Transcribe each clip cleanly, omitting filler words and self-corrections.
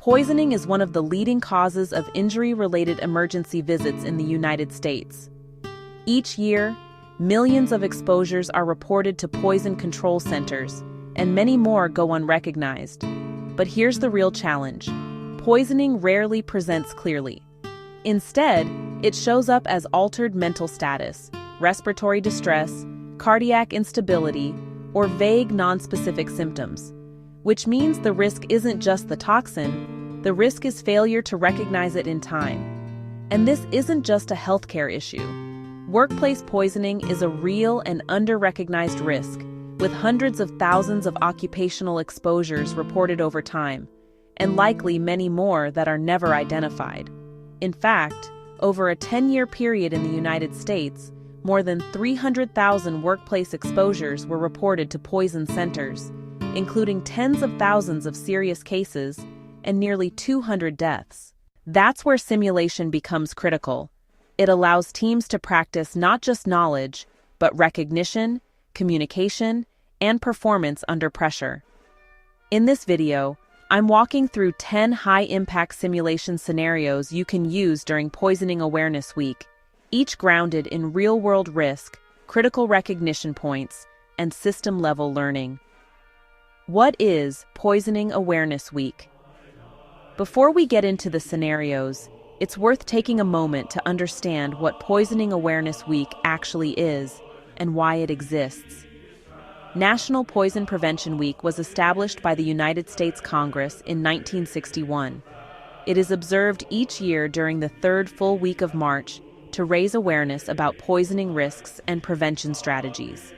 Poisoning is one of the leading causes of injury-related emergency visits in the United States. Each year, millions of exposures are reported to poison control centers, and many more go unrecognized. But here's the real challenge. Poisoning rarely presents clearly. Instead, it shows up as altered mental status, respiratory distress, cardiac instability, or vague nonspecific symptoms, which means the risk isn't just the toxin, the risk is failure to recognize it in time. And this isn't just a healthcare issue. Workplace poisoning is a real and under-recognized risk, with hundreds of thousands of occupational exposures reported over time, and likely many more that are never identified. In fact, over a 10-year period in the United States, more than 300,000 workplace exposures were reported to poison centers, including tens of thousands of serious cases and nearly 200 deaths. That's where simulation becomes critical. It allows teams to practice not just knowledge, but recognition, communication, and performance under pressure. In this video, I'm walking through 10 high-impact simulation scenarios you can use during Poisoning Awareness Week, each grounded in real-world risk, critical recognition points, and system-level learning. What is Poisoning Awareness Week? Before we get into the scenarios, it's worth taking a moment to understand what Poisoning Awareness Week actually is and why it exists. National Poison Prevention Week was established by the United States Congress in 1961. It is observed each year during the third full week of March to raise awareness about poisoning risks and prevention strategies.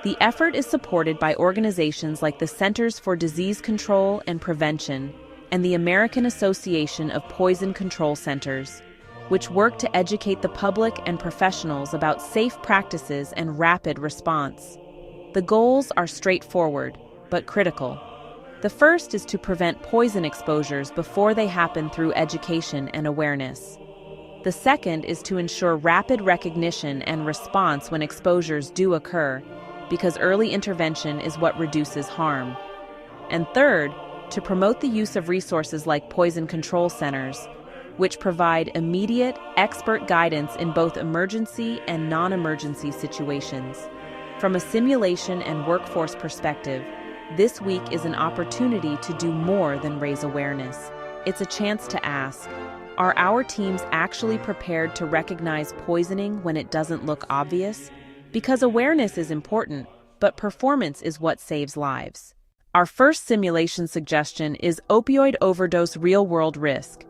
The effort is supported by organizations like the Centers for Disease Control and Prevention and the American Association of Poison Control Centers, which work to educate the public and professionals about safe practices and rapid response. The goals are straightforward, but critical. The first is to prevent poison exposures before they happen through education and awareness. The second is to ensure rapid recognition and response when exposures do occur, because early intervention is what reduces harm. And third, to promote the use of resources like poison control centers, which provide immediate, expert guidance in both emergency and non-emergency situations. From a simulation and workforce perspective, this week is an opportunity to do more than raise awareness. It's a chance to ask, are our teams actually prepared to recognize poisoning when it doesn't look obvious? Because awareness is important, but performance is what saves lives. Our first simulation suggestion is opioid overdose real-world risk.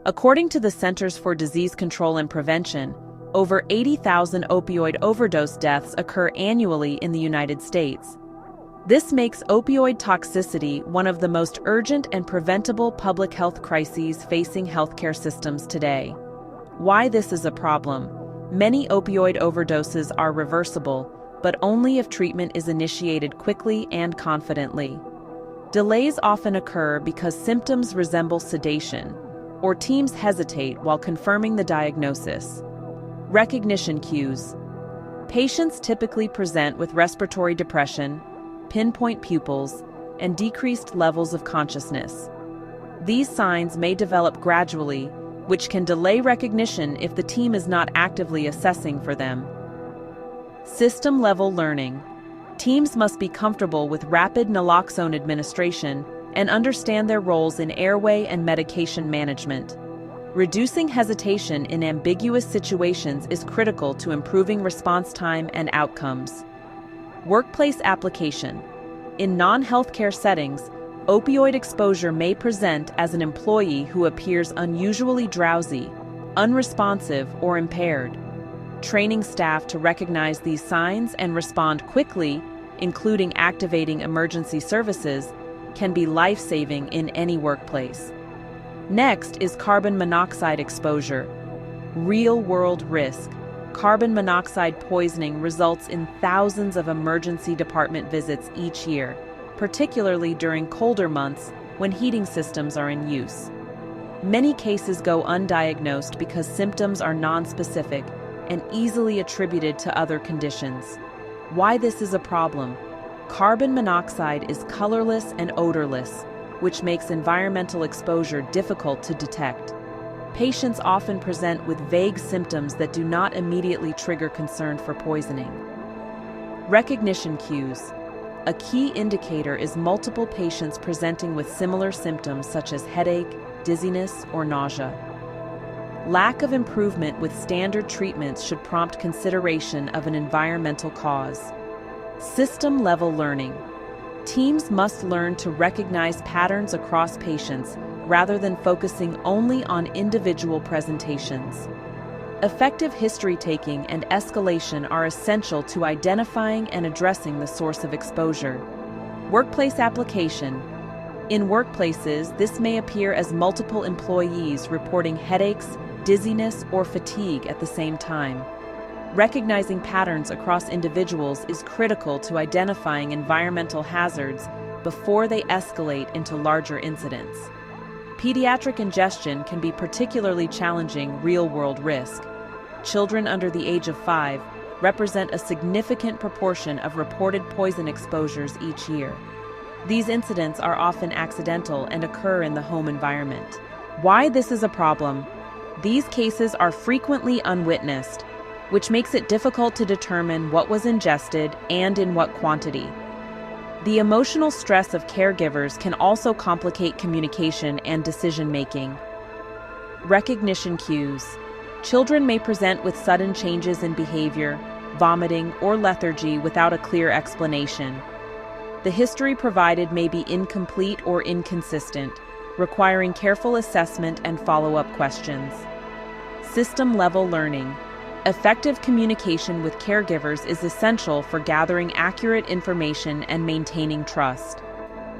According to the Centers for Disease Control and Prevention, over 80,000 opioid overdose deaths occur annually in the United States. This makes opioid toxicity one of the most urgent and preventable public health crises facing healthcare systems today. Why this is a problem? Many opioid overdoses are reversible, but only if treatment is initiated quickly and confidently. Delays often occur because symptoms resemble sedation, or teams hesitate while confirming the diagnosis. Recognition cues. Patients typically present with respiratory depression, pinpoint pupils, and decreased levels of consciousness. These signs may develop gradually, which can delay recognition if the team is not actively assessing for them. System-level learning. Teams must be comfortable with rapid naloxone administration and understand their roles in airway and medication management. Reducing hesitation in ambiguous situations is critical to improving response time and outcomes. Workplace application. In non-healthcare settings, opioid exposure may present as an employee who appears unusually drowsy, unresponsive, or impaired. Training staff to recognize these signs and respond quickly, including activating emergency services, can be life-saving in any workplace. Next is carbon monoxide exposure. Real-world risk. Carbon monoxide poisoning results in thousands of emergency department visits each year, particularly during colder months when heating systems are in use. Many cases go undiagnosed because symptoms are nonspecific and easily attributed to other conditions. Why this is a problem? Carbon monoxide is colorless and odorless, which makes environmental exposure difficult to detect. Patients often present with vague symptoms that do not immediately trigger concern for poisoning. Recognition cues. A key indicator is multiple patients presenting with similar symptoms such as headache, dizziness, or nausea. Lack of improvement with standard treatments should prompt consideration of an environmental cause. System-level learning. Teams must learn to recognize patterns across patients rather than focusing only on individual presentations. Effective history-taking and escalation are essential to identifying and addressing the source of exposure. Workplace application. In workplaces, this may appear as multiple employees reporting headaches, dizziness, or fatigue at the same time. Recognizing patterns across individuals is critical to identifying environmental hazards before they escalate into larger incidents. Pediatric ingestion can be particularly challenging real-world risk. Children under the age of 5 represent a significant proportion of reported poison exposures each year. These incidents are often accidental and occur in the home environment. Why this is a problem? These cases are frequently unwitnessed, which makes it difficult to determine what was ingested and in what quantity. The emotional stress of caregivers can also complicate communication and decision-making. Recognition cues. Children may present with sudden changes in behavior, vomiting, or lethargy without a clear explanation. The history provided may be incomplete or inconsistent, requiring careful assessment and follow-up questions. System-level learning. Effective communication with caregivers is essential for gathering accurate information and maintaining trust.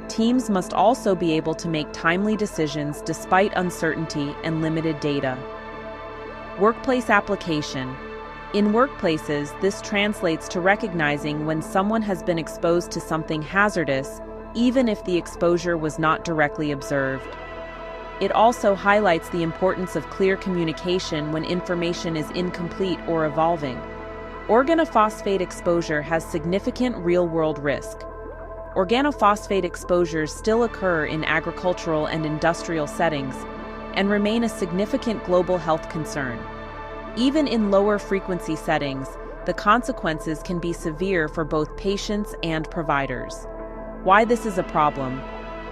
Teams must also be able to make timely decisions despite uncertainty and limited data. Workplace application. In workplaces, this translates to recognizing when someone has been exposed to something hazardous, even if the exposure was not directly observed. It also highlights the importance of clear communication when information is incomplete or evolving. Organophosphate exposure has significant real-world risk. Organophosphate exposures still occur in agricultural and industrial settings and remain a significant global health concern. Even in lower frequency settings, the consequences can be severe for both patients and providers. Why this is a problem?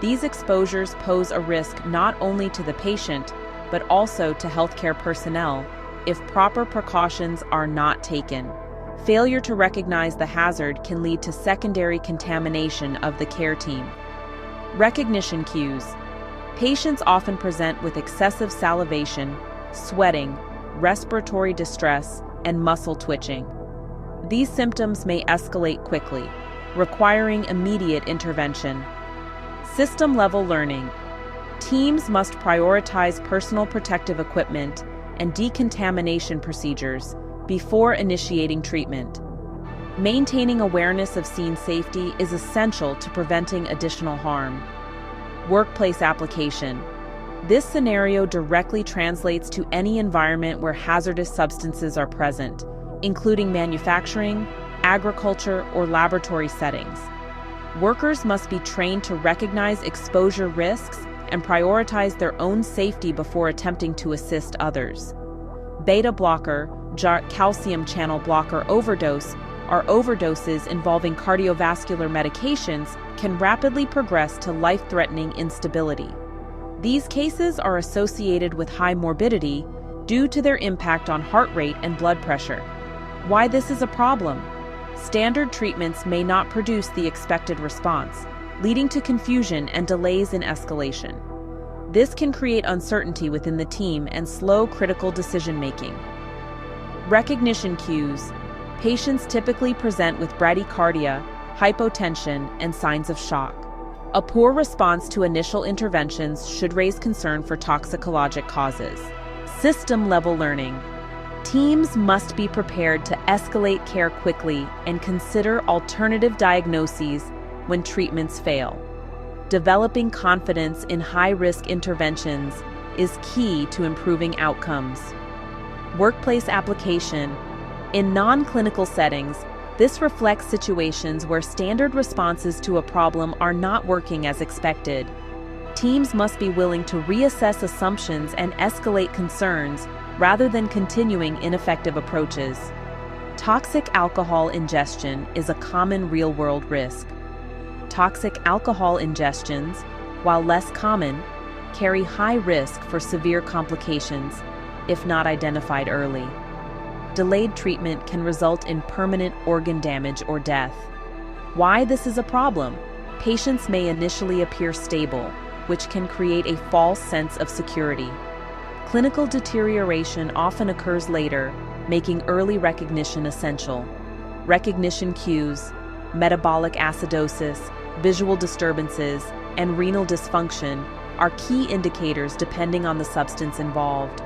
These exposures pose a risk not only to the patient, but also to healthcare personnel if proper precautions are not taken. Failure to recognize the hazard can lead to secondary contamination of the care team. Recognition cues. Patients often present with excessive salivation, sweating, respiratory distress, and muscle twitching. These symptoms may escalate quickly, requiring immediate intervention. System-level learning. Teams must prioritize personal protective equipment and decontamination procedures before initiating treatment. Maintaining awareness of scene safety is essential to preventing additional harm. Workplace application. This scenario directly translates to any environment where hazardous substances are present, including manufacturing, agriculture, or laboratory settings. Workers must be trained to recognize exposure risks and prioritize their own safety before attempting to assist others. Beta blocker, calcium channel blocker overdose, or overdoses involving cardiovascular medications can rapidly progress to life-threatening instability. These cases are associated with high morbidity due to their impact on heart rate and blood pressure. Why this is a problem? Standard treatments may not produce the expected response, leading to confusion and delays in escalation. This can create uncertainty within the team and slow critical decision-making. Recognition cues. Patients typically present with bradycardia, hypotension, and signs of shock. A poor response to initial interventions should raise concern for toxicologic causes. System-level learning. Teams must be prepared to escalate care quickly and consider alternative diagnoses when treatments fail. Developing confidence in high-risk interventions is key to improving outcomes. Workplace application. In non-clinical settings, this reflects situations where standard responses to a problem are not working as expected. teams must be willing to reassess assumptions and escalate concerns rather than continuing ineffective approaches. Toxic alcohol ingestion is a common real-world risk. Toxic alcohol ingestions, while less common, carry high risk for severe complications if not identified early. Delayed treatment can result in permanent organ damage or death. Why this is a problem? Patients may initially appear stable, which can create a false sense of security. Clinical deterioration often occurs later, making early recognition essential. Recognition cues, metabolic acidosis, visual disturbances, and renal dysfunction are key indicators depending on the substance involved.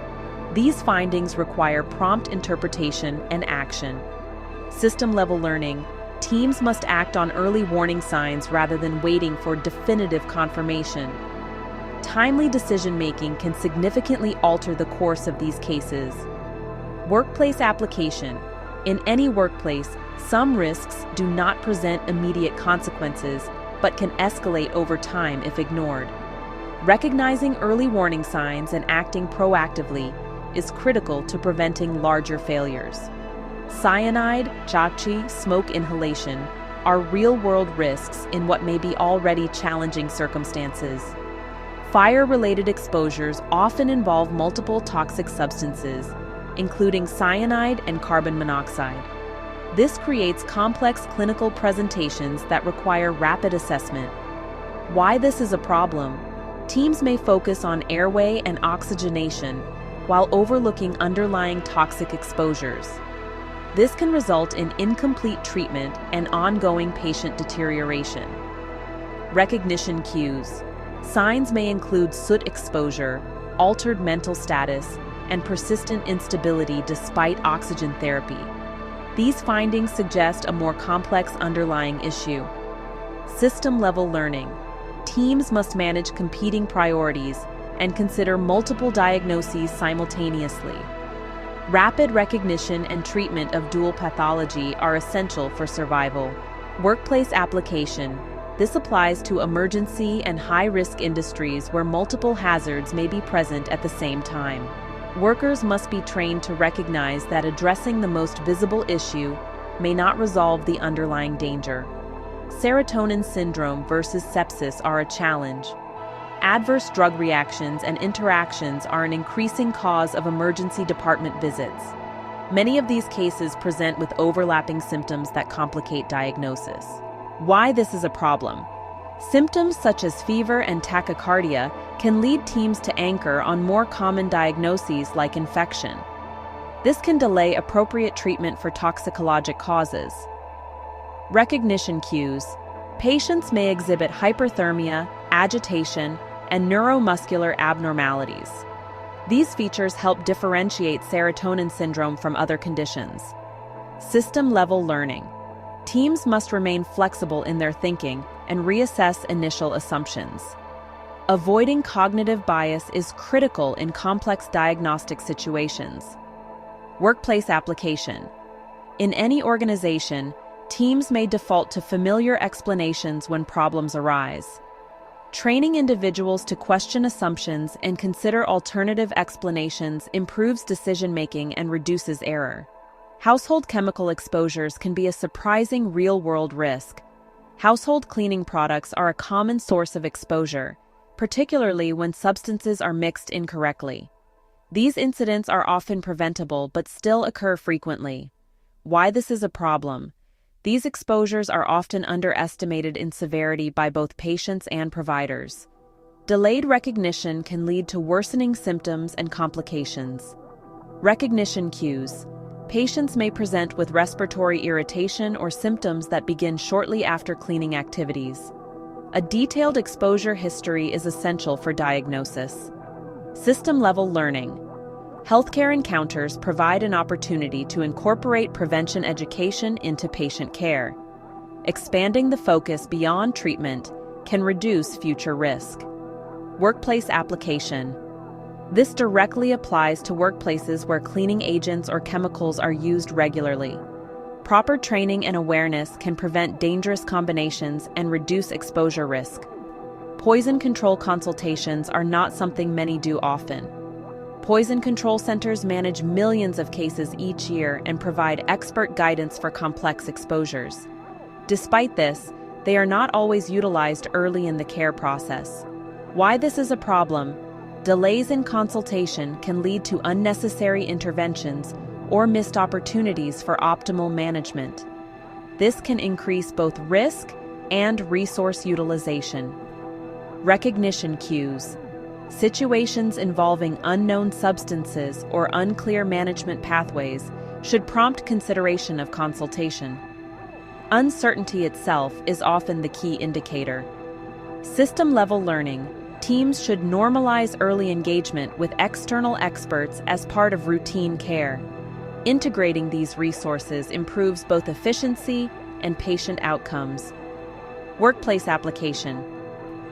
These findings require prompt interpretation and action. System-level learning. Teams must act on early warning signs rather than waiting for definitive confirmation. Timely decision-making can significantly alter the course of these cases. Workplace application. In any workplace, some risks do not present immediate consequences, but can escalate over time if ignored. Recognizing early warning signs and acting proactively is critical to preventing larger failures. Cyanide, chachi, smoke inhalation are real-world risks in what may be already challenging circumstances. Fire-related exposures often involve multiple toxic substances, including cyanide and carbon monoxide. This creates complex clinical presentations that require rapid assessment. Why this is a problem? Teams may focus on airway and oxygenation while overlooking underlying toxic exposures. This can result in incomplete treatment and ongoing patient deterioration. Recognition cues. Signs may include soot exposure, altered mental status, and persistent instability despite oxygen therapy. These findings suggest a more complex underlying issue. System-level learning. Teams must manage competing priorities and consider multiple diagnoses simultaneously. Rapid recognition and treatment of dual pathology are essential for survival. Workplace application. This applies to emergency and high-risk industries where multiple hazards may be present at the same time. Workers must be trained to recognize that addressing the most visible issue may not resolve the underlying danger. Serotonin syndrome versus sepsis are a challenge. Adverse drug reactions and interactions are an increasing cause of emergency department visits. Many of these cases present with overlapping symptoms that complicate diagnosis. Why this is a problem? Symptoms such as fever and tachycardia can lead teams to anchor on more common diagnoses like infection. This can delay appropriate treatment for toxicologic causes. Recognition cues. Patients may exhibit hyperthermia, agitation, and neuromuscular abnormalities. These features help differentiate serotonin syndrome from other conditions. System-level learning. Teams must remain flexible in their thinking and reassess initial assumptions. Avoiding cognitive bias is critical in complex diagnostic situations. Workplace application. In any organization, teams may default to familiar explanations when problems arise. Training individuals to question assumptions and consider alternative explanations improves decision-making and reduces error. Household chemical exposures can be a surprising real-world risk. Household cleaning products are a common source of exposure, particularly when substances are mixed incorrectly. These incidents are often preventable but still occur frequently. Why this is a problem? These exposures are often underestimated in severity by both patients and providers. Delayed recognition can lead to worsening symptoms and complications. Recognition cues. Patients may present with respiratory irritation or symptoms that begin shortly after cleaning activities. A detailed exposure history is essential for diagnosis. System-level learning. Healthcare encounters provide an opportunity to incorporate prevention education into patient care. Expanding the focus beyond treatment can reduce future risk. Workplace application. This directly applies to workplaces where cleaning agents or chemicals are used regularly. Proper training and awareness can prevent dangerous combinations and reduce exposure risk. Poison control consultations are not something many do often. Poison control centers manage millions of cases each year and provide expert guidance for complex exposures. Despite this, they are not always utilized early in the care process. Why this is a problem? Delays in consultation can lead to unnecessary interventions or missed opportunities for optimal management. This can increase both risk and resource utilization. Recognition cues. Situations involving unknown substances or unclear management pathways should prompt consideration of consultation. Uncertainty itself is often the key indicator. System-level learning. Teams should normalize early engagement with external experts as part of routine care. Integrating these resources improves both efficiency and patient outcomes. Workplace application.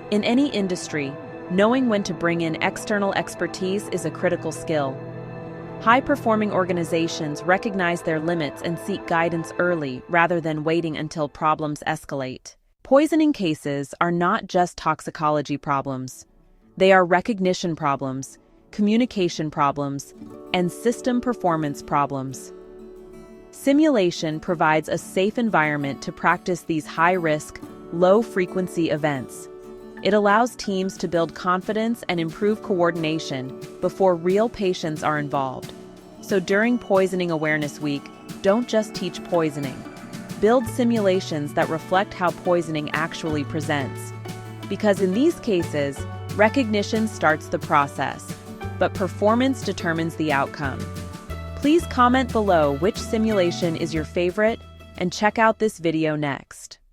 In any industry, knowing when to bring in external expertise is a critical skill. High-performing organizations recognize their limits and seek guidance early rather than waiting until problems escalate. Poisoning cases are not just toxicology problems. They are recognition problems, communication problems, and system performance problems. Simulation provides a safe environment to practice these high-risk, low-frequency events. It allows teams to build confidence and improve coordination before real patients are involved. So during Poisoning Awareness Week, don't just teach poisoning. Build simulations that reflect how poisoning actually presents. Because in these cases, recognition starts the process, but performance determines the outcome. Please comment below which simulation is your favorite and check out this video next.